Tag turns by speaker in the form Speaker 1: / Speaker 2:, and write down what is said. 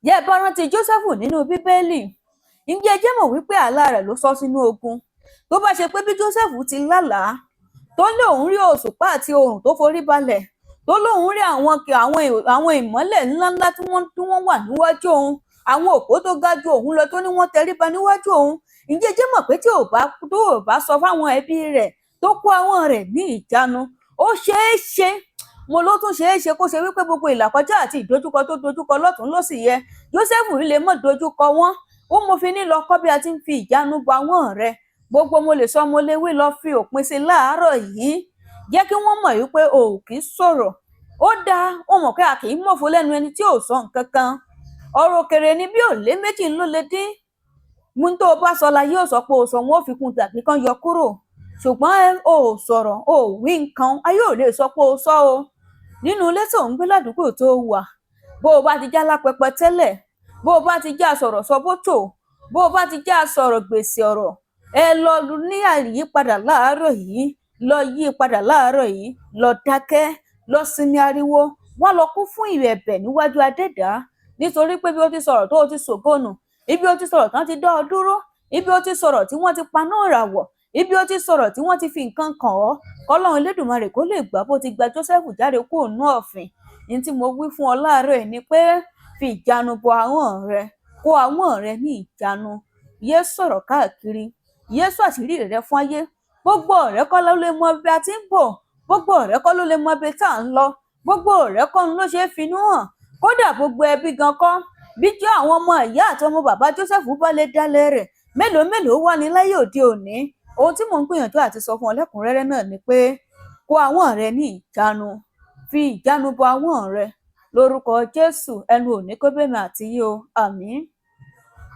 Speaker 1: Yẹ bá rántí Jósẹ́fù nínú Bíbélì, ǹjẹ́ ẹ jẹ́ mọ̀ wípé àlá rẹ̀ ló sọ sínú ogun. Tó bá ṣe pé bí Jósẹ́fù ti lálàá tó lé òun rí òṣùpá àti oòrùn tó forí balẹ̀, tó lóun rí àwọn ìmọ́lẹ̀ ńláńlá tí wọ́n wà níwájú òun, àwọn òpó tó ga ju òun lọ tó ní wọ́n tẹríba níwájú òun. Ǹjẹ́ ẹ jẹ́ mọ̀ pé tí ò bá sọ fáwọn ẹbí rẹ̀ tó kó àwọn rẹ̀ ní ìjánu, ó ṣeé ṣe, mo ló tún ṣeé ṣe kó ṣe wípé gbogbo ìlàkọjá àti ìdojúkọ tó dojúkọ lọ́tún lósì yẹ Jósẹ́fù lè mọ̀ dojúkọ wọn. Ó mo fi ní lọ kọ́ bí a ti ń fi ìjánu bọ àwọn rẹ̀. Gbogbo mo lè sọ mo lè wí lọ fi òpin sí láàárọ̀ yìí. Jẹ́ kí wọ́n mọ̀ wípé o ò kì í sọ̀rọ̀. Ó dáa, ó mọ̀ pé a kì í mọ̀fó lẹ́nu ẹni tí ò sọ nǹkan kan. Ọ̀rọ̀ òkèrè ni bí ò lé méjì ló lè dín. Mú tó o bá sọ la yóò sọ pé o sọ, wọn ò fi kún tàbí kan yọ kúrò. Ṣùgbọ́n o ò sọ̀rọ̀, o ò wí nǹkan, a yóò lè sọ pé o sọ o. Nínú ilé tó ń gbé ládùúgbò tó wà, bó o bá ti já lápẹpẹ tẹ́lẹ̀, bó o bá ti já sọ̀rọ̀ sọ bótò, bó o bá ti já sọ̀rọ̀ gbèsè ọ̀rọ̀, ẹ lọ ní àyípadà láàárọ̀ yìí, lọ yí padà láàárọ̀ yìí, lọ dákẹ́, lọ sinmi ariwo, wá lọ kún fún ìrẹ̀bẹ̀ níwájú Adẹ́dàá. Nítorí pé bí o ti sọ̀rọ̀ tó o ti ṣògónù, ibi o ti sọ̀rọ̀ tán ti dá ọ dúró, ibi o ti sọ̀rọ̀ tí wọ́n ti paná ìràwọ̀, ibi o ti sọ̀rọ̀ tí wọ́n ti fi nǹkan kàn ọ́, kọ́lọ́run Elédùmarè kó lè gbà bó ti gba Jósẹ́fù jáde kúrò nínú ọ̀fìn. Ní tí mo wí fún ọ láàárọ̀ ẹ̀ ni pé fi ìjánu bọ ahọ́n rẹ, kó ahọ́n rẹ ní ìjánu, yé sọ̀rọ̀ káàkiri, yé sọ àṣírí rẹ fún ayé. Gbogbo ọ̀rẹ́ kọ́ ló lè mọ bí a ti ń bọ̀, gbogbo ọ̀rẹ́ kọ́ ló lè mọ bí tá à ń lọ, gbogbo ọ̀rẹ́ kọ́ ló ṣe é finú hàn, kódà gbogbo ẹbí gan kọ́. Bí jẹ́ àwọn ọmọ ìyá àti ọmọ bàbá Jósẹ́fù bá lè dálẹ̀ rẹ̀, mélòó wà ní láyé òde òní. Ohun tí mò ń gbìyànjú àti sọ fún ọ lẹ́kùnrẹ́rẹ́ náà ni pé kó ahọ́n rẹ ní ìjánu, fi ìjánu bọ ahọ́n rẹ lórúkọ Jésù. Ẹnu òní kó bẹ́mi àti yí o, àmín.